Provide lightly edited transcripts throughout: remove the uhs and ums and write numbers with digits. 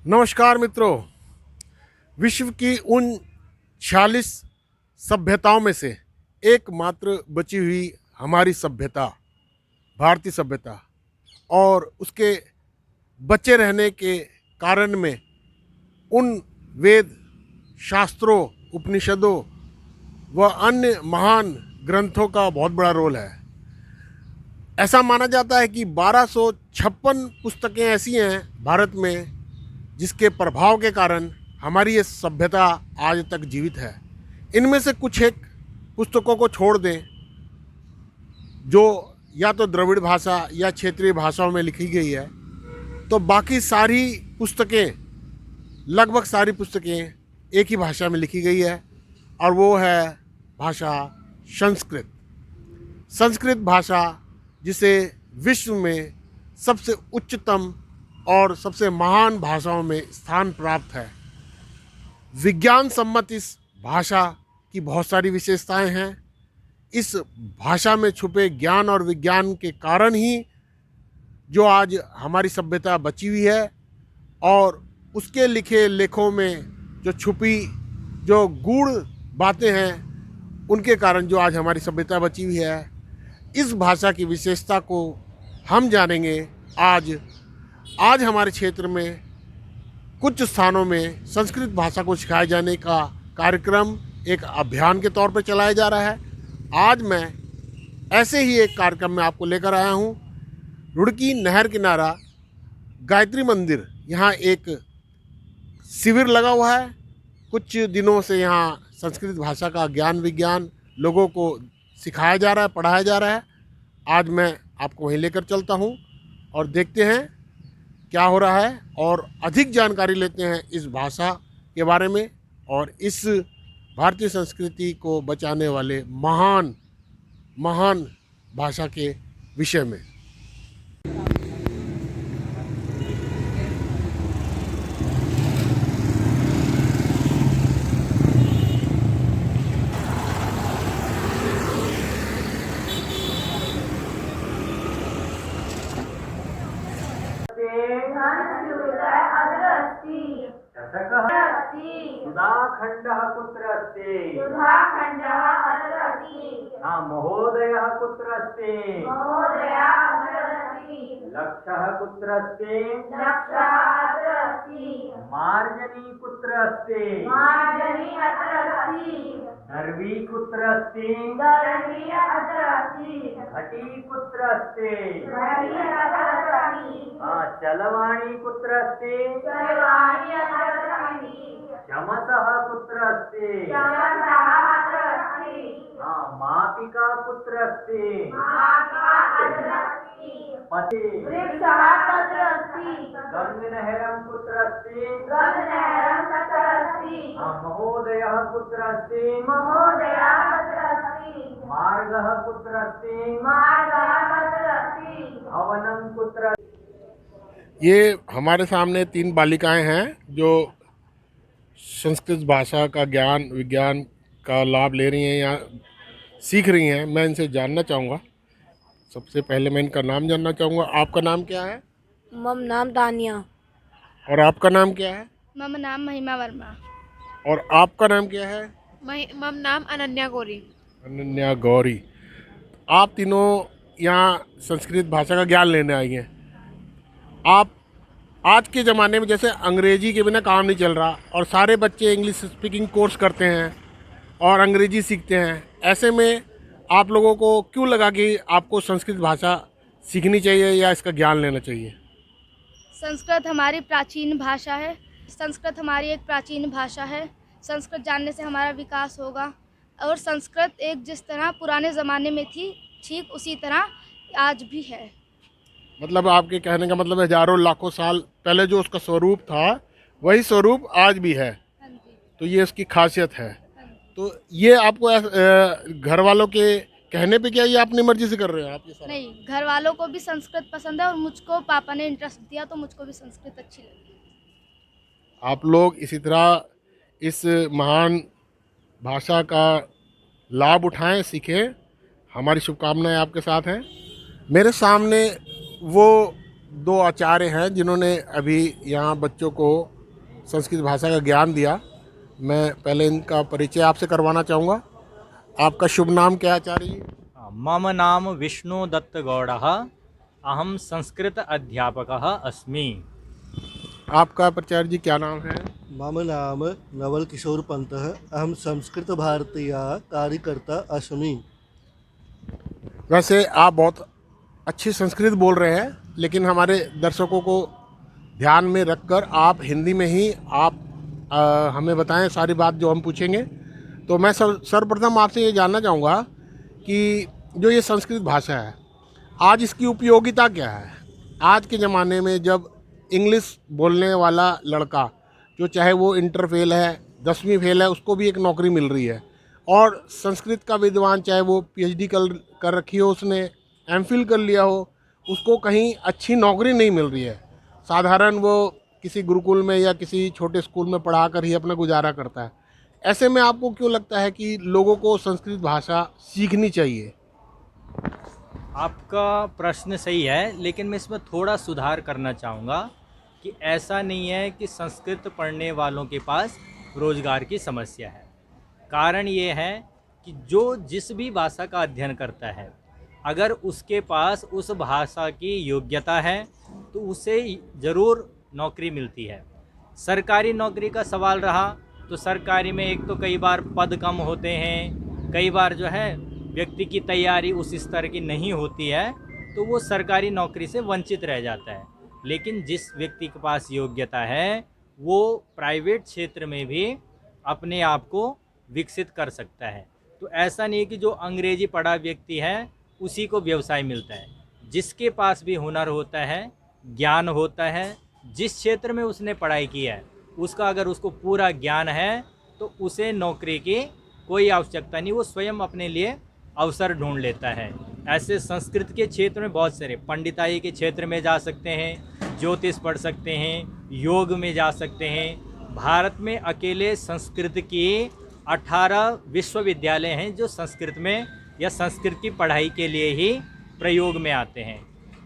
नमस्कार मित्रों। विश्व की उन 46 सभ्यताओं में से एकमात्र बची हुई हमारी सभ्यता, भारतीय सभ्यता, और उसके बचे रहने के कारण में उन वेद, शास्त्रों, उपनिषदों व अन्य महान ग्रंथों का बहुत बड़ा रोल है। ऐसा माना जाता है कि 1256 पुस्तकें ऐसी हैं भारत में जिसके प्रभाव के कारण हमारी ये सभ्यता आज तक जीवित है। इनमें से कुछ एक पुस्तकों को छोड़ दें जो या तो द्रविड़ भाषा या क्षेत्रीय भाषाओं में लिखी गई है, तो बाकी सारी पुस्तकें, लगभग सारी पुस्तकें एक ही भाषा में लिखी गई है, और वो है भाषा संस्कृत। संस्कृत भाषा जिसे विश्व में सबसे उच्चतम और सबसे महान भाषाओं में स्थान प्राप्त है। विज्ञान सम्मत इस भाषा की बहुत सारी विशेषताएं हैं। इस भाषा में छुपे ज्ञान और विज्ञान के कारण ही जो आज हमारी सभ्यता बची हुई है, और उसके लिखे लेखों में जो छुपी जो गूढ़ बातें हैं, उनके कारण जो आज हमारी सभ्यता बची हुई है। इस भाषा की विशेषता को हम जानेंगे आज हमारे क्षेत्र में कुछ स्थानों में संस्कृत भाषा को सिखाए जाने का कार्यक्रम एक अभियान के तौर पर चलाया जा रहा है। आज मैं ऐसे ही एक कार्यक्रम में आपको लेकर आया हूँ। रुड़की नहर किनारा गायत्री मंदिर, यहाँ एक शिविर लगा हुआ है। कुछ दिनों से यहाँ संस्कृत भाषा का ज्ञान विज्ञान लोगों को सिखाया जा रहा है, पढ़ाया जा रहा है। आज मैं आपको वहीं लेकर चलता हूँ और देखते हैं क्या हो रहा है, और अधिक जानकारी लेते हैं इस भाषा के बारे में और इस भारतीय संस्कृति को बचाने वाले महान महान भाषा के विषय में। सुधाखण्डः कुत्र अस्ति? सुधाखण्डः अत्र अस्ति। महोदयः कुत्र अस्ति? महोदयः अत्र अस्ति। लक्षः कुत्र अस्ति? लक्षः अत्र अस्ति। मार्जनी कुत्र अस्ति? मार्जनी अत्र अस्ति। दर्वी कुत्र अस्ति? दर्वी अत्र अस्ति। घटी कुत्र अस्ति? घटी अत्र अस्ति। चलवाणी कुत्र अस्ति? चलवाणी अत्र अस्ति। चमसः कुत्र अस्ति? चमसः अत्र अस्ति। मापिका कुत्र अस्ति? मापिका अत्र अस्ति। पति वृक्षः तत्र अस्ति। गङ्गनहरं कुत्र अस्ति? गङ्गनहरं तत्र अस्ति। महोदयः कुत्र अस्ति? महोदयः तत्र अस्ति। मार्गः कुत्र अस्ति? मार्गः तत्र अस्ति। भवनं कुत्र? ये हमारे सामने 3 बालिकाएं हैं जो संस्कृत भाषा का ज्ञान विज्ञान का लाभ ले रही हैं या सीख रही हैं। मैं इनसे जानना चाहूँगा। सबसे पहले मैं इनका नाम जानना चाहूँगा। आपका नाम क्या है? मम नाम दानिया। और आपका नाम क्या है? मम नाम महिमा वर्मा। और आपका नाम क्या है? मम नाम अनन्या गौरी। अनन्या गौरी। आप तीनों यहाँ संस्कृत भाषा का ज्ञान लेने आई हैं। आप आज के ज़माने में जैसे अंग्रेजी के बिना काम नहीं चल रहा और सारे बच्चे इंग्लिश स्पीकिंग कोर्स करते हैं और अंग्रेजी सीखते हैं, ऐसे में आप लोगों को क्यों लगा कि आपको संस्कृत भाषा सीखनी चाहिए या इसका ज्ञान लेना चाहिए? संस्कृत हमारी प्राचीन भाषा है। संस्कृत हमारी एक प्राचीन भाषा है। संस्कृत जानने से हमारा विकास होगा। और संस्कृत एक जिस तरह पुराने ज़माने में थी, ठीक उसी तरह आज भी है। मतलब आपके कहने का मतलब हजारों लाखों साल पहले जो उसका स्वरूप था वही स्वरूप आज भी है। हाँ जी। तो ये उसकी खासियत है। हाँ जी। तो ये आपको घर वालों के कहने पे क्या ये अपनी मर्जी से कर रहे हो आप ये सारा? नहीं, घर वालों को भी संस्कृत पसंद है और मुझको पापा ने इंटरेस्ट दिया तो मुझको भी संस्कृत अच्छी लगी। आप लोग इसी तरह इस महान भाषा का लाभ उठाएं, सीखें। हमारी शुभकामनाएं आपके साथ हैं। मेरे सामने वो दो आचार्य हैं जिन्होंने अभी यहाँ बच्चों को संस्कृत भाषा का ज्ञान दिया। मैं पहले इनका परिचय आपसे करवाना चाहूँगा। आपका शुभ नाम क्या है आचार्य जी? मम नाम विष्णुदत्तगौडः। अहं संस्कृत अध्यापकः अस्मि। आपका प्राचार्य जी क्या नाम है? मम नाम नवल किशोर पंतः। अहम संस्कृत भारतीया कार्यकर्ता अस्मि। वैसे आप बहुत अच्छी संस्कृत बोल रहे हैं, लेकिन हमारे दर्शकों को ध्यान में रखकर आप हिंदी में ही आप हमें बताएं सारी बात जो हम पूछेंगे। तो मैं सर्वप्रथम आपसे ये जानना चाहूँगा कि जो ये संस्कृत भाषा है, आज इसकी उपयोगिता क्या है? आज के ज़माने में जब इंग्लिश बोलने वाला लड़का, जो चाहे वो इंटर फेल है, 10वीं फेल है, उसको भी एक नौकरी मिल रही है, और संस्कृत का विद्वान चाहे वो पीएचडी कर रखी हो, उसने एमफिल कर लिया हो, उसको कहीं अच्छी नौकरी नहीं मिल रही है। साधारण वो किसी गुरुकुल में या किसी छोटे स्कूल में पढ़ा कर ही अपना गुजारा करता है। ऐसे में आपको क्यों लगता है कि लोगों को संस्कृत भाषा सीखनी चाहिए? आपका प्रश्न सही है, लेकिन मैं इसमें थोड़ा सुधार करना चाहूँगा कि ऐसा नहीं है कि संस्कृत पढ़ने वालों के पास रोज़गार की समस्या है। कारण ये है कि जो जिस भी भाषा का अध्ययन करता है, अगर उसके पास उस भाषा की योग्यता है तो उसे ज़रूर नौकरी मिलती है। सरकारी नौकरी का सवाल रहा तो सरकारी में एक तो कई बार पद कम होते हैं, कई बार जो है व्यक्ति की तैयारी उस स्तर की नहीं होती है, तो वो सरकारी नौकरी से वंचित रह जाता है। लेकिन जिस व्यक्ति के पास योग्यता है वो प्राइवेट क्षेत्र में भी अपने आप को विकसित कर सकता है। तो ऐसा नहीं कि जो अंग्रेजी पढ़ा व्यक्ति है उसी को व्यवसाय मिलता है। जिसके पास भी हुनर होता है, ज्ञान होता है, जिस क्षेत्र में उसने पढ़ाई की है उसका अगर उसको पूरा ज्ञान है तो उसे नौकरी की कोई आवश्यकता नहीं, वो स्वयं अपने लिए अवसर ढूंढ लेता है। ऐसे संस्कृत के क्षेत्र में बहुत सारे, पंडिताई के क्षेत्र में जा सकते हैं, ज्योतिष पढ़ सकते हैं, योग में जा सकते हैं। भारत में अकेले संस्कृत की 18 विश्वविद्यालय हैं जो संस्कृत में या संस्कृत की पढ़ाई के लिए ही प्रयोग में आते हैं।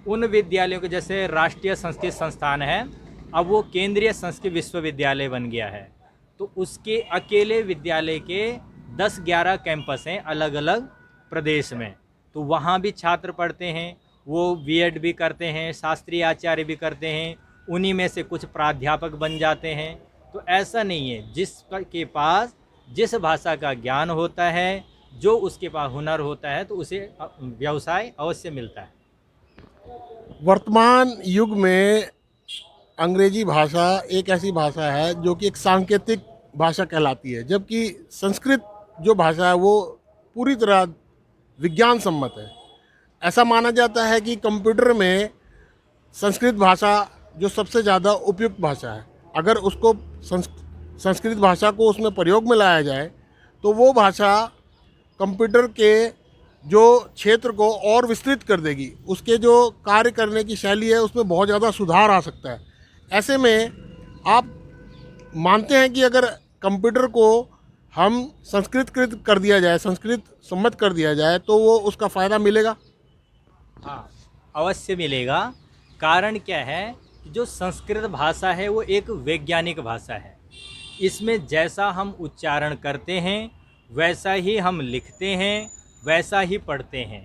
उन विद्यालयों के जैसे राष्ट्रीय संस्कृत संस्थान है, अब वो केंद्रीय संस्कृत विश्वविद्यालय बन गया है। तो उसके अकेले विद्यालय के 10-11 कैंपस हैं अलग अलग प्रदेश में। तो वहाँ भी छात्र पढ़ते हैं, वो बीएड भी करते हैं, शास्त्रीय आचार्य भी करते हैं, उन्हीं में से कुछ प्राध्यापक बन जाते हैं। तो ऐसा नहीं है, जिसके पास जिस भाषा का ज्ञान होता है, जो उसके पास हुनर होता है, तो उसे व्यवसाय अवश्य मिलता है। वर्तमान युग में अंग्रेजी भाषा एक ऐसी भाषा है जो कि एक सांकेतिक भाषा कहलाती है, जबकि संस्कृत जो भाषा है वो पूरी तरह विज्ञान सम्मत है। ऐसा माना जाता है कि कंप्यूटर में संस्कृत भाषा जो सबसे ज़्यादा उपयुक्त भाषा है, अगर उसको संस्कृत भाषा को उसमें प्रयोग में लाया जाए तो वो भाषा कंप्यूटर के जो क्षेत्र को और विस्तृत कर देगी। उसके जो कार्य करने की शैली है उसमें बहुत ज़्यादा सुधार आ सकता है। ऐसे में आप मानते हैं कि अगर कंप्यूटर को हम संस्कृतकृत कर दिया जाए, संस्कृत सम्मत कर दिया जाए, तो वो उसका फ़ायदा मिलेगा? हाँ, अवश्य मिलेगा। कारण क्या है कि जो संस्कृत भाषा है वो एक वैज्ञानिक भाषा है। इसमें जैसा हम उच्चारण करते हैं वैसा ही हम लिखते हैं, वैसा ही पढ़ते हैं।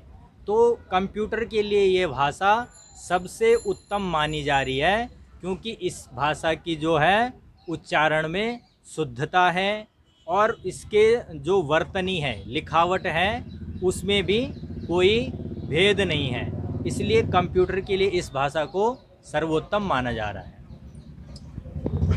तो कंप्यूटर के लिए ये भाषा सबसे उत्तम मानी जा रही है, क्योंकि इस भाषा की जो है उच्चारण में शुद्धता है और इसके जो वर्तनी है, लिखावट है, उसमें भी कोई भेद नहीं है। इसलिए कंप्यूटर के लिए इस भाषा को सर्वोत्तम माना जा रहा है।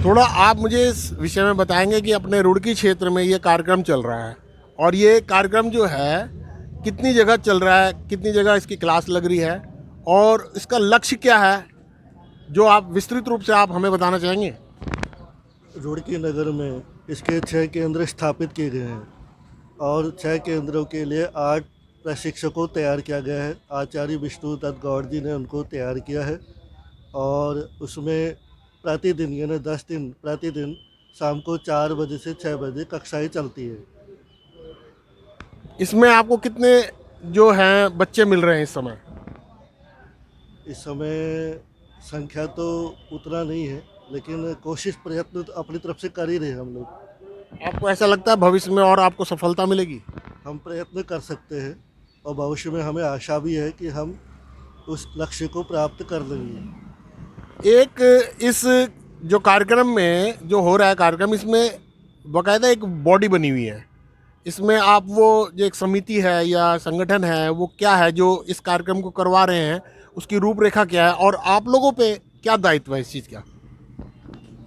थोड़ा आप मुझे इस विषय में बताएंगे कि अपने रुड़की क्षेत्र में ये कार्यक्रम चल रहा है, और ये कार्यक्रम जो है कितनी जगह चल रहा है, कितनी जगह इसकी क्लास लग रही है, और इसका लक्ष्य क्या है, जो आप विस्तृत रूप से आप हमें बताना चाहेंगे? रुड़की नगर में इसके 6 केंद्र स्थापित किए गए हैं और 6 केंद्रों के लिए 8 प्रशिक्षकों तैयार किया गया है। आचार्य विष्णुदत्त गौड़ जी ने उनको तैयार किया है और उसमें प्रतिदिन यानी 10 दिन प्रतिदिन शाम को 4 बजे से 6 बजे कक्षाएं चलती है। इसमें आपको कितने जो हैं बच्चे मिल रहे हैं इस समय? इस समय संख्या तो उतना नहीं है, लेकिन कोशिश प्रयत्न तो अपनी तरफ से कर ही रहे हैं हम लोग। आपको ऐसा लगता है भविष्य में और आपको सफलता मिलेगी? हम प्रयत्न कर सकते हैं और भविष्य में हमें आशा भी है कि हम उस लक्ष्य को प्राप्त कर लेंगे। एक इस जो कार्यक्रम में जो हो रहा है कार्यक्रम, इसमें बाकायदा एक बॉडी बनी हुई है। इसमें आप वो जो एक समिति है या संगठन है वो क्या है जो इस कार्यक्रम को करवा रहे हैं, उसकी रूपरेखा क्या है और आप लोगों पे क्या दायित्व है इस चीज़ का?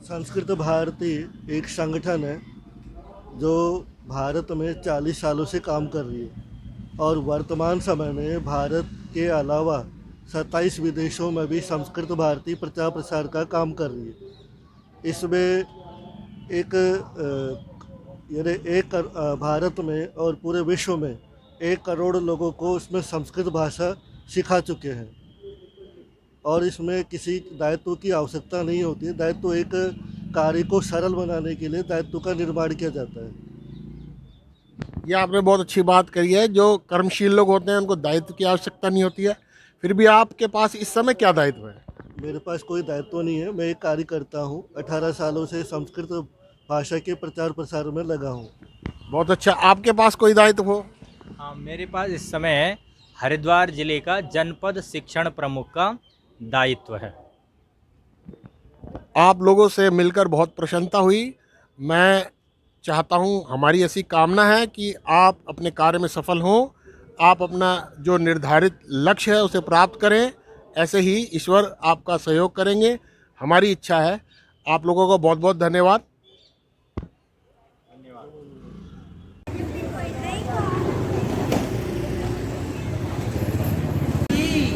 संस्कृत भारती एक संगठन है जो भारत में 40 सालों से काम कर रही है और वर्तमान समय में भारत के अलावा 27 विदेशों में भी संस्कृत भारती प्रचार प्रसार का काम कर रही है। इसमें भारत में और पूरे विश्व में 1 करोड़ लोगों को उसमें संस्कृत भाषा सिखा चुके हैं और इसमें किसी दायित्व की आवश्यकता नहीं होती है। दायित्व एक कार्य को सरल बनाने के लिए दायित्व का निर्माण किया जाता है। ये आपने बहुत अच्छी बात कही है। जो कर्मशील लोग होते हैं उनको दायित्व की आवश्यकता नहीं होती है, फिर भी आपके पास इस समय क्या दायित्व है? मेरे पास कोई दायित्व नहीं है, मैं एक कार्य करता हूँ। 18 सालों से संस्कृत भाषा के प्रचार प्रसार में लगा हूँ। बहुत अच्छा। आपके पास कोई दायित्व हो? हाँ, मेरे पास इस समय हरिद्वार जिले का जनपद शिक्षण प्रमुख का दायित्व है। आप लोगों से मिलकर बहुत प्रसन्नता हुई। मैं चाहता हूं, हमारी ऐसी कामना है कि आप अपने कार्य में सफल हों, आप अपना जो निर्धारित लक्ष्य है उसे प्राप्त करें। ऐसे ही ईश्वर आपका सहयोग करेंगे, हमारी इच्छा है। आप लोगों को बहुत बहुत धन्यवाद।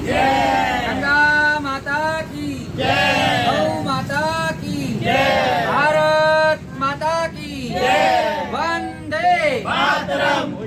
गंगा माता की जय, गौ माता की जय, भारत माता की जय, वंदे मातरम।